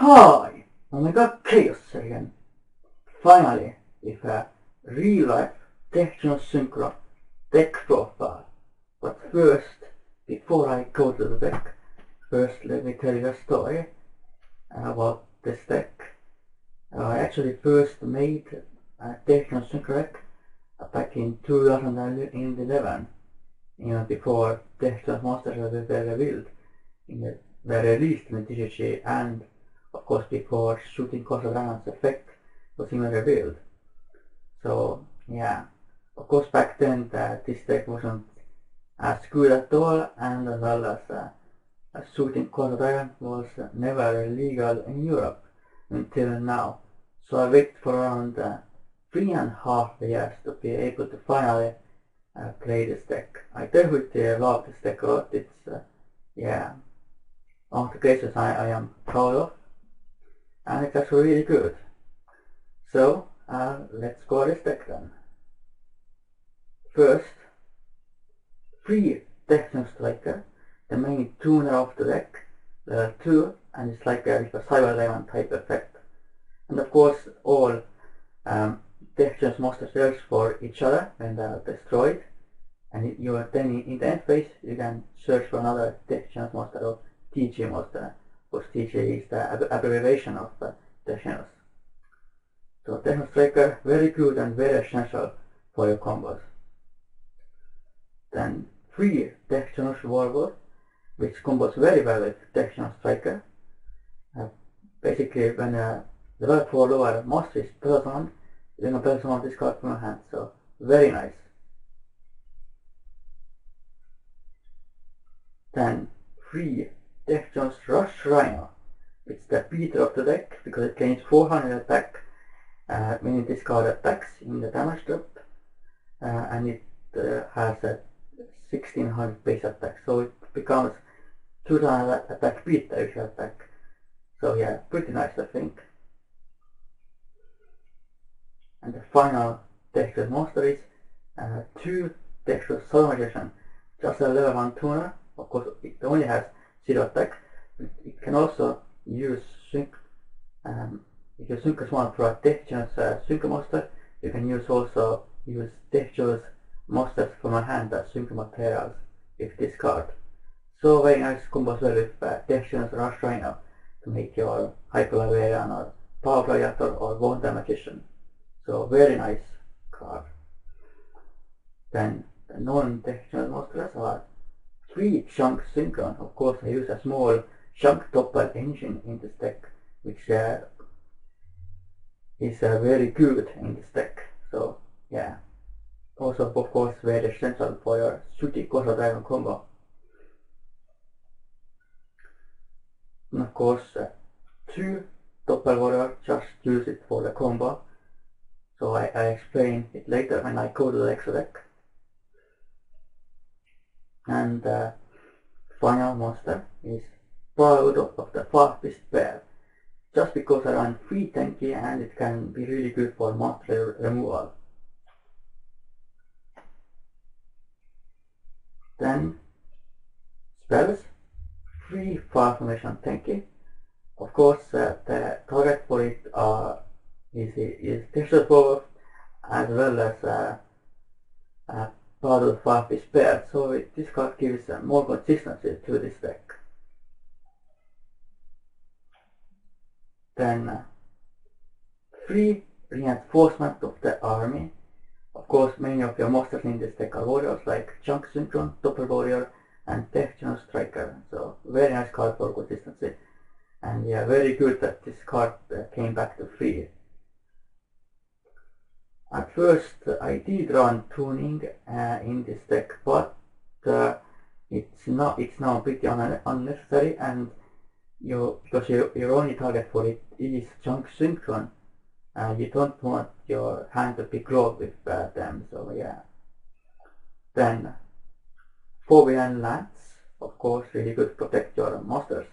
Hi! Oh my god, Khaos again. Finally, with a real-life Genus Synchro deck profile. But first, before I go to the deck, first let me tell you a story about this deck. I actually first made a Genus Synchro deck back in 2011, even before Genus Monsters were revealed, were released in the TCG, and of course before Shooting Dragon's effect was even revealed. So yeah, of course back then this deck wasn't as good at all, and as well as Shooting Dragon was never legal in Europe until now. So I waited for around 3.5 years to be able to finally play this deck. I definitely love this deck a lot. It's yeah, one of the cases I am proud of, and it's actually really good. So let's go this deck then. First, 3 Genus Striker, the main tuner of the deck, level 2, and it's like with a Cyber Demon type effect. And of course all Genus monsters search for each other when they are destroyed, and then in the end phase you can search for another Genus monster or TG monster, whose TG is the abbreviation of Genus. So Genus Striker, very good and very essential for your combos. Then 3 Genus Warlord, which combos very well with Genus Striker. Basically when the level 4 lower monster is personal, you can personal this card from your hand, so very nice. Then 3 Genus Rush Rhino. It's the beater of the deck because it gains 400 attack when this card attacks in the damage drop, and it has a 1600 base attack, so it becomes 2000 attack beater if you attack. So yeah, pretty nice I think. And the final Genus monster is 2 Genus Soul Magician, just a level 1 tuner. Of course it only has 0 attack, but it can also use sync. If you sync one for a Genus Synchro monster, you can also use Genus monsters from a hand as Synchro materials with this card. So very nice combos well with Genus Rush Rhino to make your Hyper Librarian or Power Gladiator or Wonder Magician. So very nice card. Then the non-Genus monsters are 3 Chunk Synchron. Of course I use a small Chunk Doppel engine in this deck, which is very good in this deck. So yeah, also of course very essential for your Shooting Dragon combo. And of course 2 Doppel Warrior, just use it for the combo. So I explain it later when I go to the extra deck. And final monster is Proud of the Farfist Bear, just because I run 3 tanky and it can be really good for monster removal. Then spells, 3 Far Formation tanky. Of course the target for it is Texture Power as well as Proud of the Farfist Bear, so this card gives more consistency to this deck. Then 3 Reinforcement of the Army. Of course many of your monsters in this deck are warriors like Chunk Synchron, Doppel Warrior and Genus Striker, so very nice card for consistency. And yeah, very good that this card came back to 3. At first I did run tuning in this deck, but it's now pretty unnecessary, and because your only target for it is Chunk Synchron, you don't want your hand to be clogged with them, so yeah. Then Forbidden Lands, of course really good to protect your monsters.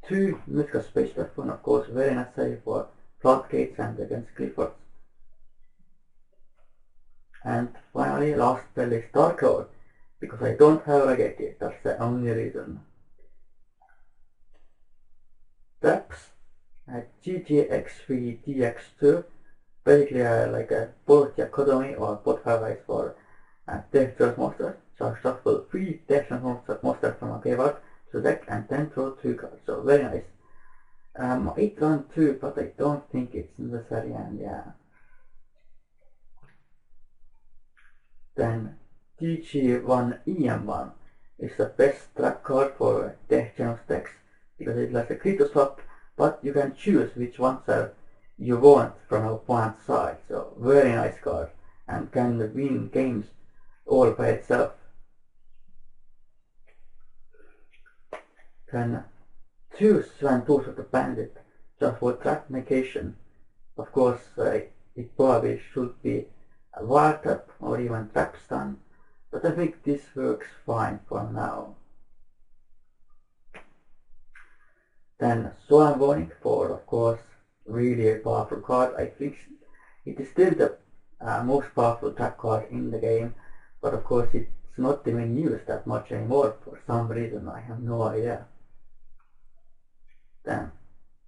2 Mythical Space Weapon, of course very necessary for floodgates and against Cliffords. And finally last spell is Dark Lord, because I don't have a Geki, that's the only reason. Traps, GGX3DX2, basically like a both dichotomy or both pairwise for dangerous monsters. So I shuffle 3 dangerous monsters from a graveyard to deck and then draw 2 cards, so very nice. It run 2, but I don't think it's necessary, and yeah. Then DG1EM1 is the best trap card for Genus decks because it has a creature swap, but you can choose which ones you want from your opponent's side. So very nice card and can win games all by itself. Then choose when tools of the bandit just for trap negation. Of course, it probably should be a wild trap or even trap stun, but I think this works fine for now. Then Swarm Warning for, of course, really a powerful card. I think it is still the most powerful trap card in the game, but of course it's not even used that much anymore for some reason. I have no idea. Then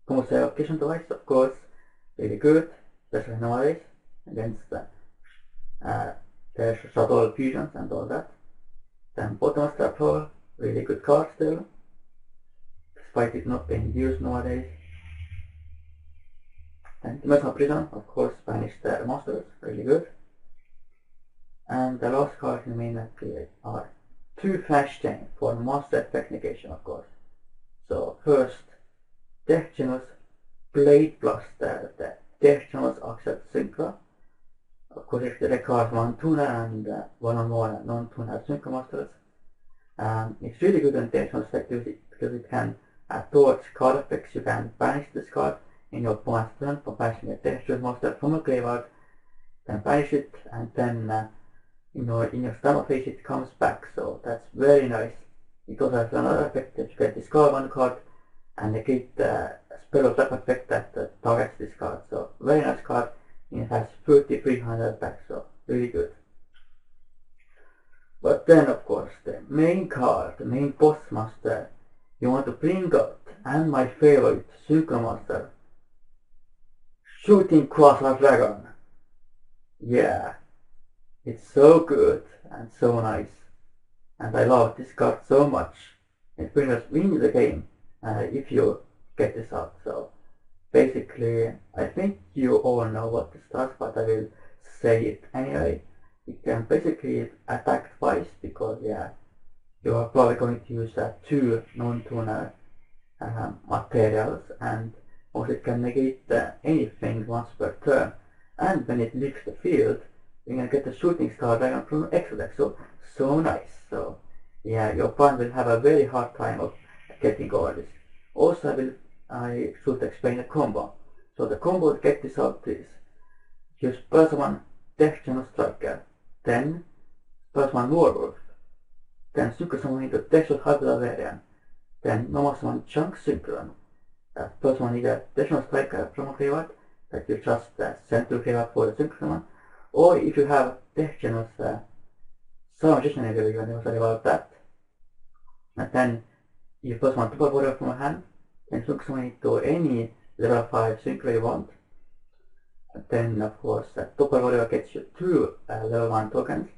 Khaos Evocation Device, of course, really good, especially nowadays against there's subtle fusions and all that. Then Bottomless Trap Hole, really good card still, despite it not being used nowadays. And Dimensional Prison, of course, banish the monsters, really good. And the last card in the main deck are 2 Flash Chain for monster effect negation, of course. So first, Genus Blade plus the Genus Accel Synchro. Of course, it requires 1 tuner and 1 or more non-tuner synchro monsters. It's really good on Genus deck because it can towards card effects. You can banish this card in your opponent's turn for banishing a Genus monster from a graveyard, then banish it, and then in your stun phase it comes back. So that's very nice. It also has another effect that you can discard 1 card and negate the spell or trap effect that targets this card. So very nice card. It has 3300 attack, so really good. But then of course the main card, the main boss monster you want to bring out, and my favorite synchro monster, Shooting Quasar Dragon. Yeah, it's so good and so nice, and I love this card so much. It pretty much wins the game if you get this out. So basically, I think you all know what this does, but I will say it anyway. It can basically attack twice because, yeah, you are probably going to use 2 non-tuner materials, and also it can negate anything once per turn. And when it leaves the field, you can get a Shooting Star Dragon from Accel deck. So nice. So yeah, your opponent will have a very hard time of getting over this. Also, I should explain the combo. So the combo to get this out is use +1 Genus Striker, then +1 Warwolf, then Synchro Summon into Genus Hybridarian, then -1 Chunk Synchron, +1 either Genus Striker from a graveyard that you just send to a graveyard for the Synchro Summon, or if you have Genus Summon Magician ability, you can also revive that, and then you +1 Double Warrior from a hand, and Synchro Summon into any level 5 Synchro you want. And then of course Double Warrior gets you 2 level 1 tokens,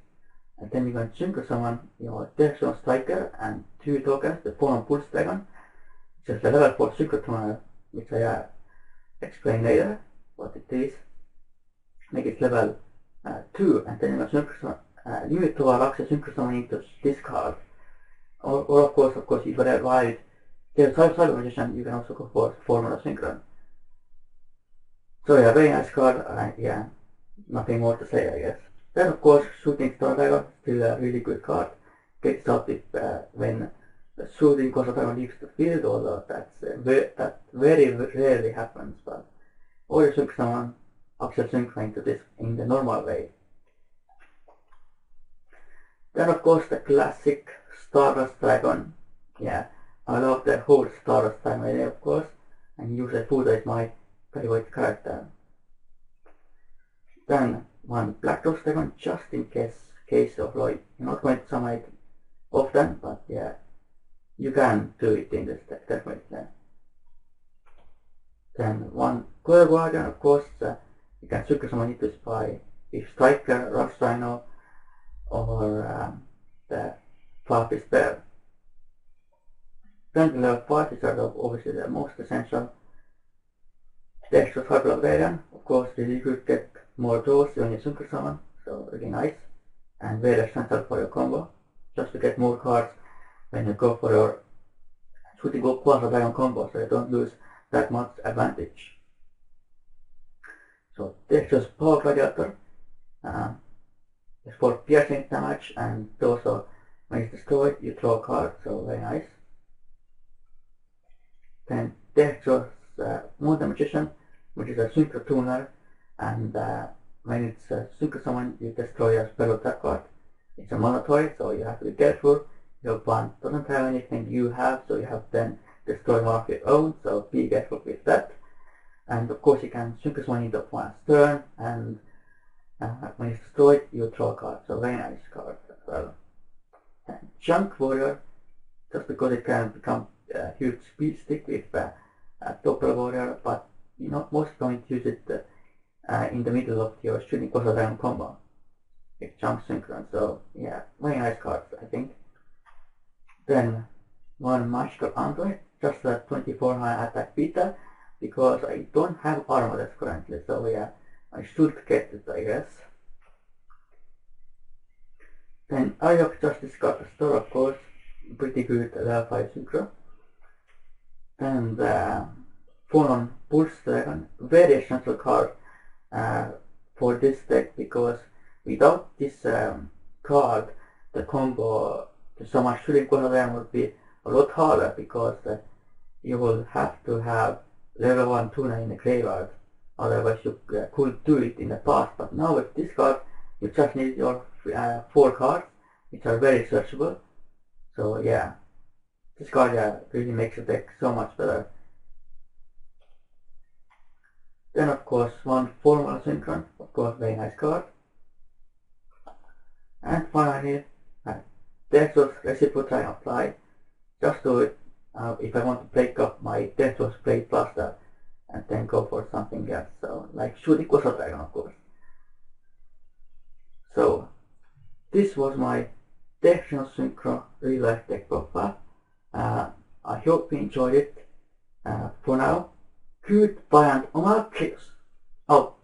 and then you can Synchro Summon your Genus Striker and 2 tokens, the Fallen Pulse Dragon, which is the level 4 Synchro Summon, which I explain later what it is. Make it level 2, and then you can Synchro Summon, limit to Accel Synchro Summon into this card. Or of course if you revive the Cyber Magician, you can also go for Formula Synchron. So yeah, very nice card. Yeah, nothing more to say, I guess. Then of course Shooting Star Dragon, still a really good card. Gets out when the Shooting Quasar Dragon leaves the field, although that very rarely happens. But always Synchro Summon Accel Synchro into this in the normal way. Then of course the classic Stardust Dragon. Yeah, I love the whole Stardust Dragon idea, of course, and usually Fuda is my favorite character. Then one Black Rose Dragon, just in case of like you're not going to summon it often, but yeah, you can do it in this deck, definitely. Then one Color Guardian, of course, you can Synchro Summon it to spy if Striker, Rush Rhino, or the Farfetch Bear. Then the level 5 is obviously the most essential. The extra Hard Variant, of course, you could get more draws when you Synchro Summon, so really nice. And very essential for your combo, just to get more cards when you go for your shooting go Quasar Dragon combo, so you don't lose that much advantage. So this is Power Gladiator. It's for piercing damage, and also when it's destroyed you draw a card, so very nice. Then Dexter's Moon the Magician, which is a Synchro Tuner, and when it's Synchro Summon you destroy a spell of that card. It's a monatory, so you have to be careful. Your opponent doesn't have anything you have, so you have then destroy one of your own, so be careful with that. And of course you can Synchro Summon in the opponent's turn, and when it's destroyed you draw a card, so very nice card as well. And Junk Warrior, just because it can become a huge speed stick with Doppel Warrior, but you're not most going to use it in the middle of your shooting Quasar Dragon combo. It jumps synchron, so yeah, very nice cards, I think. Then one Magical Android, just a 24 high attack beta, because I don't have Armades currently, so yeah, I should get it, I guess. Then Eye of Justice got a store, of course, pretty good level 5 synchro. And Phonon Pulse Dragon, very essential card for this deck, because without this card, the combo to summon shooting Quasar Dragon would be a lot harder, because you will have to have level 1 tuner in the graveyard, otherwise you could do it in the past. But now with this card, you just need your 4 cards, which are very searchable. So yeah, this card really makes the deck so much better. Then of course one Formal Synchron, of course very nice card. And finally, Dexter's Reciprocal Apply. Just do it if I want to break up my Dexter's Blade Blaster and then go for something else, so like shooting Quasar Dragon, of course. So this was my Genus Synchro real life deck profile. I hope you enjoyed it. For now, goodbye and Khaos out.